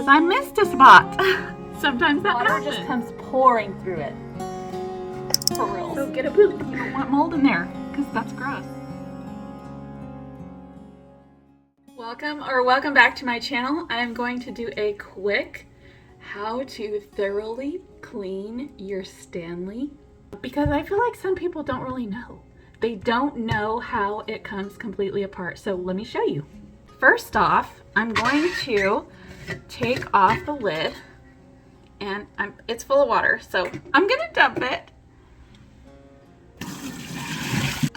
I missed a spot. Sometimes that Water happens. just comes pouring through it. For real. So get a boot. You don't want mold in there because that's gross. Welcome back to my channel. I am going to do a quick how to thoroughly clean your Stanley, because I feel like some people don't really know. They don't know how it comes completely apart. So let me show you. First off, I'm going to take off the lid, and it's full of water, so I'm gonna dump it.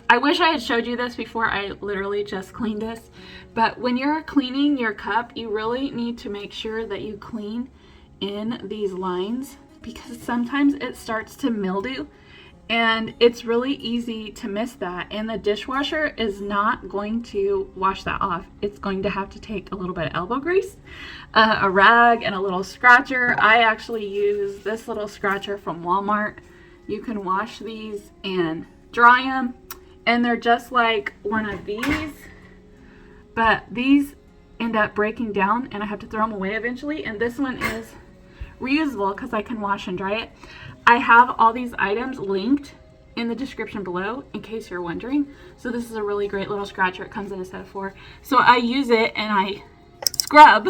I wish I had showed you this before. I literally just cleaned this, but when you're cleaning your cup, you really need to make sure that you clean in these lines, because sometimes it starts to mildew and it's really easy to miss that, and the dishwasher is not going to wash that off. It's going to have to take a little bit of elbow grease, a rag, and a little scratcher. I actually use this little scratcher from Walmart. You can wash these and dry them, and they're just like one of these, but these end up breaking down and I have to throw them away eventually, and this one is reusable because I can wash and dry it. I have all these items linked in the description below in case you're wondering. So this is a really great little scratcher. It comes in a set of 4. So I use it and I scrub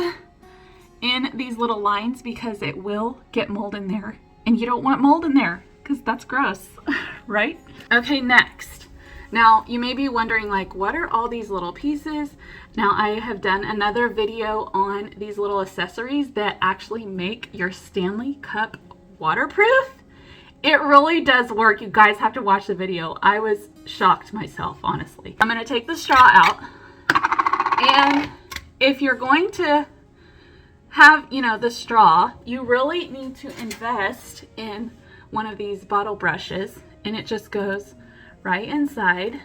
in these little lines because it will get mold in there, and you don't want mold in there because that's gross, right? Okay, next. Now you may be wondering, like, what are all these little pieces? Now I have done another video on these little accessories that actually make your Stanley cup waterproof. It really does work. You guys have to watch the video. I was shocked myself, honestly. I'm gonna take the straw out, and if you're going to have, you know, the straw, you really need to invest in one of these bottle brushes, and it just goes right inside.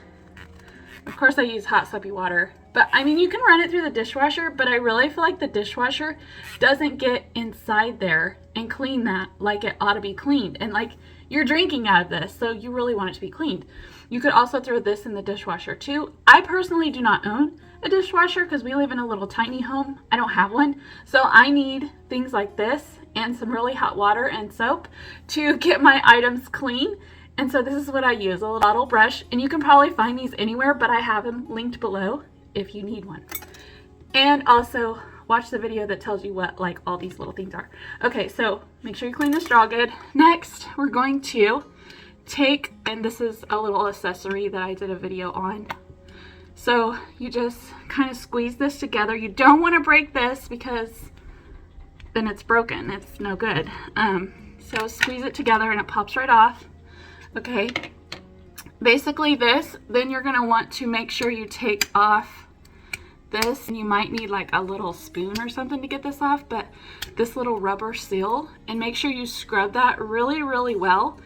Of course I use hot soapy water, but I mean, you can run it through the dishwasher, but I really feel like the dishwasher doesn't get inside there and clean that like it ought to be cleaned. And like, you're drinking out of this, so you really want it to be cleaned. You could also throw this in the dishwasher too. I personally do not own a dishwasher because we live in a little tiny home. I don't have one. So I need things like this and some really hot water and soap to get my items clean. And so this is what I use, a little bottle brush, and you can probably find these anywhere, but I have them linked below if you need one. And also watch the video that tells you what like all these little things are. Okay, so make sure you clean the straw good. Next, we're going to take, and this is a little accessory that I did a video on. So you just kind of squeeze this together. You don't want to break this because then it's broken. It's no good. So squeeze it together and it pops right off. Okay, basically this, then you're going to want to make sure you take off this, and you might need like a little spoon or something to get this off, but this little rubber seal, and make sure you scrub that really, really well.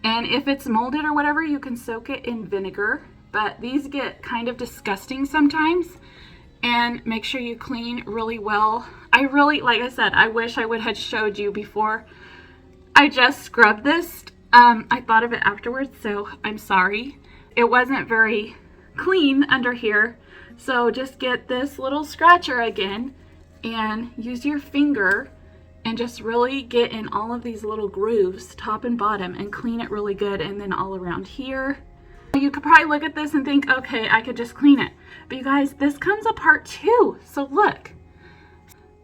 And if it's molded or whatever, you can soak it in vinegar, but these get kind of disgusting sometimes, and make sure you clean really well. I really, like I said, I wish I would have showed you before I just scrubbed this. I thought of it afterwards, so I'm sorry. It wasn't very clean under here. So just get this little scratcher again and use your finger and just really get in all of these little grooves, top and bottom, and clean it really good. And then all around here. You could probably look at this and think, okay, I could just clean it. But you guys, this comes apart too. So look,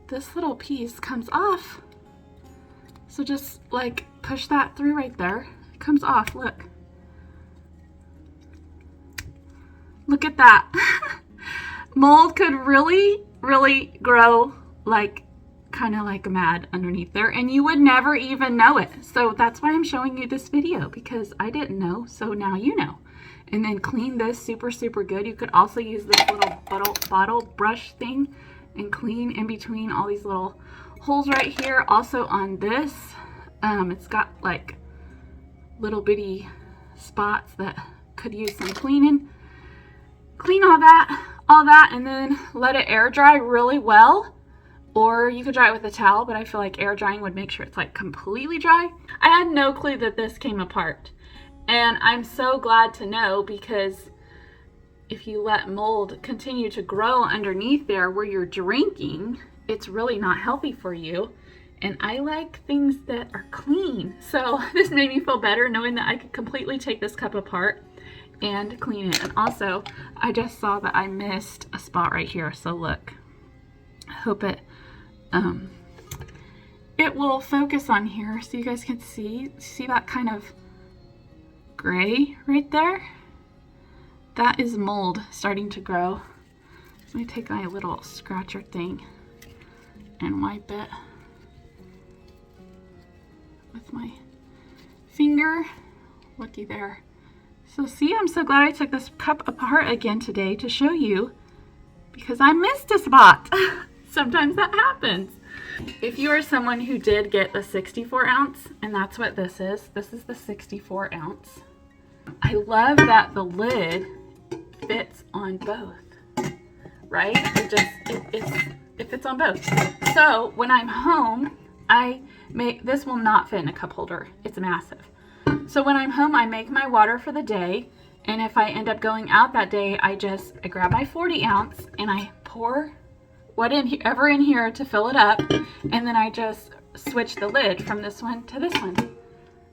this little piece comes off. So just like push that through right there. It comes off, look. Look at that. Mold could really, really grow like kind of like mad underneath there, and you would never even know it. So that's why I'm showing you this video, because I didn't know, so now you know. And then clean this super, super good. You could also use this little bottle brush thing and clean in between all these little holes right here. Also on this, it's got like little bitty spots that could use some cleaning. Clean all that, and then let it air dry really well. Or you could dry it with a towel, but I feel like air drying would make sure it's like completely dry. I had no clue that this came apart, and I'm so glad to know, because if you let mold continue to grow underneath there where you're drinking, it's really not healthy for you. And I like things that are clean. So this made me feel better knowing that I could completely take this cup apart and clean it. And also, I just saw that I missed a spot right here. So look, I hope it will focus on here so you guys can see that kind of gray right there. That is mold starting to grow. Let me take my little scratcher thing and wipe it with my finger. Looky there. So see, I'm so glad I took this cup apart again today to show you, because I missed a spot. Sometimes that happens. If you are someone who did get the 64 ounce, and that's what this is the 64 ounce. I love that the lid fits on both, right? It fits on both. So when I'm home, this will not fit in a cup holder. It's massive. So when I'm home, I make my water for the day. And if I end up going out that day, I grab my 40 ounce and I pour whatever in here to fill it up. And then I just switch the lid from this one to this one.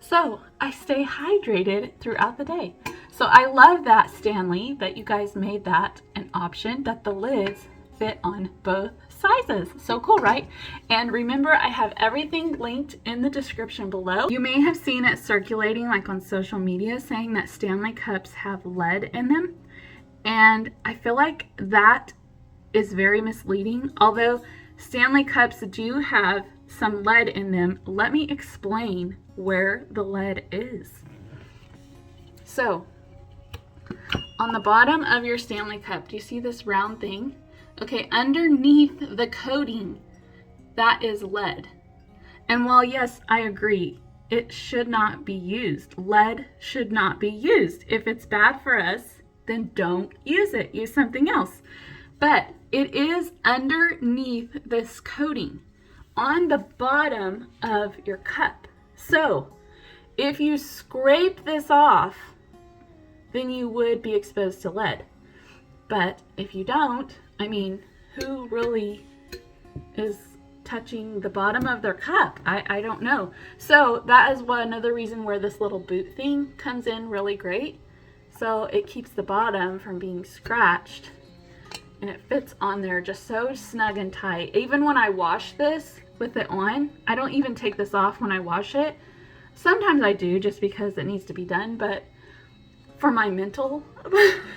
So I stay hydrated throughout the day. So I love that, Stanley, that you guys made that an option, that the lids fit on both sizes. So cool, right? And remember, I have everything linked in the description below. You may have seen it circulating like on social media saying that Stanley cups have lead in them. And I feel like that is very misleading. Although Stanley cups do have some lead in them, let me explain where the lead is. So on the bottom of your Stanley cup, do you see this round thing? Okay, underneath the coating, that is lead. And while yes, I agree, it should not be used. Lead should not be used. If it's bad for us, then don't use it. Use something else. But it is underneath this coating on the bottom of your cup. So if you scrape this off, then you would be exposed to lead. But if you don't, I mean, who really is touching the bottom of their cup? I don't know. So that is another reason where this little boot thing comes in really great. So it keeps the bottom from being scratched, and it fits on there just so snug and tight. Even when I wash this with it on, I don't even take this off when I wash it. Sometimes I do just because it needs to be done, but for my mental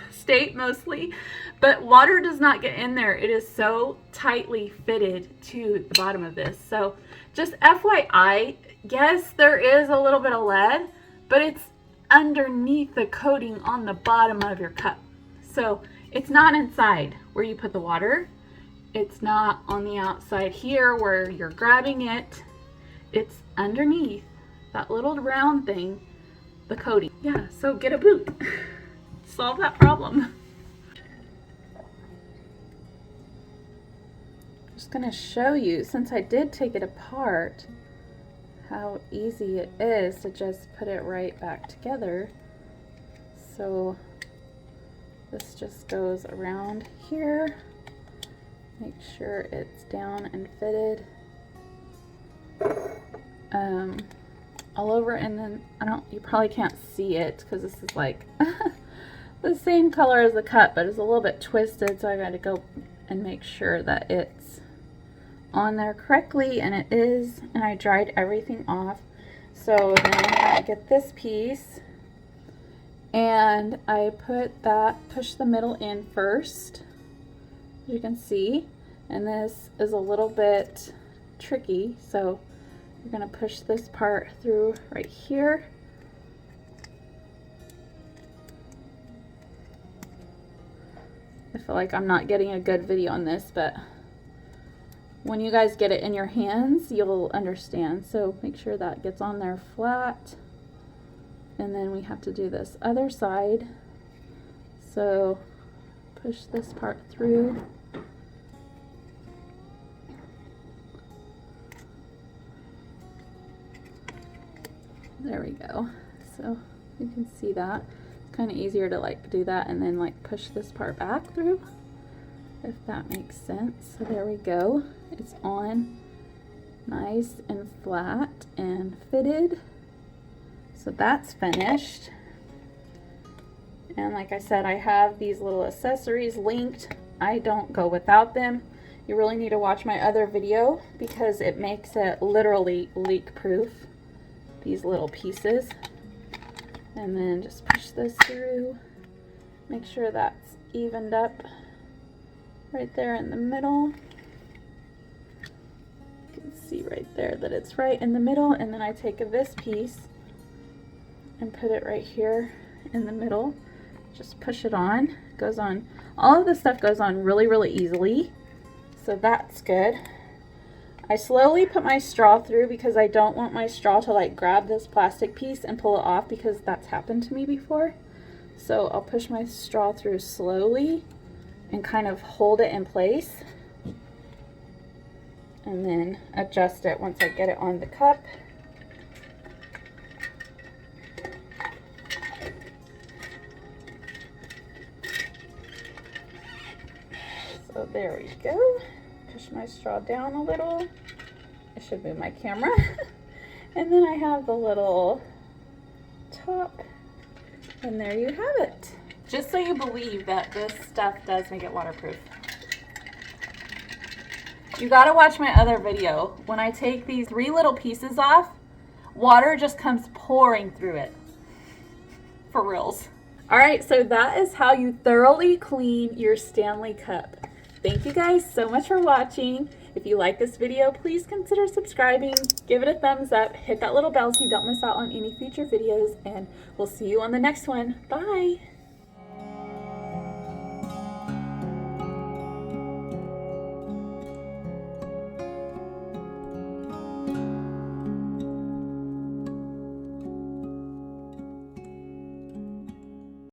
state mostly. But water does not get in there. It is so tightly fitted to the bottom of this. So just FYI, yes, there is a little bit of lead, but it's underneath the coating on the bottom of your cup. So it's not inside where you put the water. It's not on the outside here where you're grabbing it. It's underneath that little round thing, the coating. Yeah, so get a boot. Solve that problem. I'm just gonna show you, since I did take it apart, how easy it is to just put it right back together. So this just goes around here. Make sure it's down and fitted. All over, and then you probably can't see it because this is like the same color as the cup, but it's a little bit twisted, so I got to go and make sure that it's on there correctly, and it is, and I dried everything off. So then I get this piece, and I push the middle in first, as you can see, and this is a little bit tricky, so you're going to push this part through right here. I feel like I'm not getting a good video on this, but when you guys get it in your hands, you'll understand. So make sure that gets on there flat. And then we have to do this other side. So push this part through. There we go. So you can see that. It's kind of easier to like do that and then like push this part back through. if that makes sense. So there we go. It's on nice and flat and fitted. So that's finished. And like I said, I have these little accessories linked. I don't go without them. You really need to watch my other video because it makes it literally leak proof, these little pieces. And then just push this through. Make sure that's evened up right there in the middle. You can see right there that it's right in the middle. And then I take this piece and put it right here in the middle. Just push it on. It goes on. All of this stuff goes on really, really easily. So that's good. I slowly put my straw through because I don't want my straw to like grab this plastic piece and pull it off, because that's happened to me before. So I'll push my straw through slowly and kind of hold it in place. And then adjust it once I get it on the cup. So there we go. Push my straw down a little. I should move my camera. And then I have the little top. And there you have it. Just so you believe that this stuff does make it waterproof. You gotta watch my other video. When I take these 3 little pieces off, water just comes pouring through it. For reals. All right, so that is how you thoroughly clean your Stanley cup. Thank you guys so much for watching. If you like this video, please consider subscribing, give it a thumbs up, hit that little bell so you don't miss out on any future videos, and we'll see you on the next one. Bye.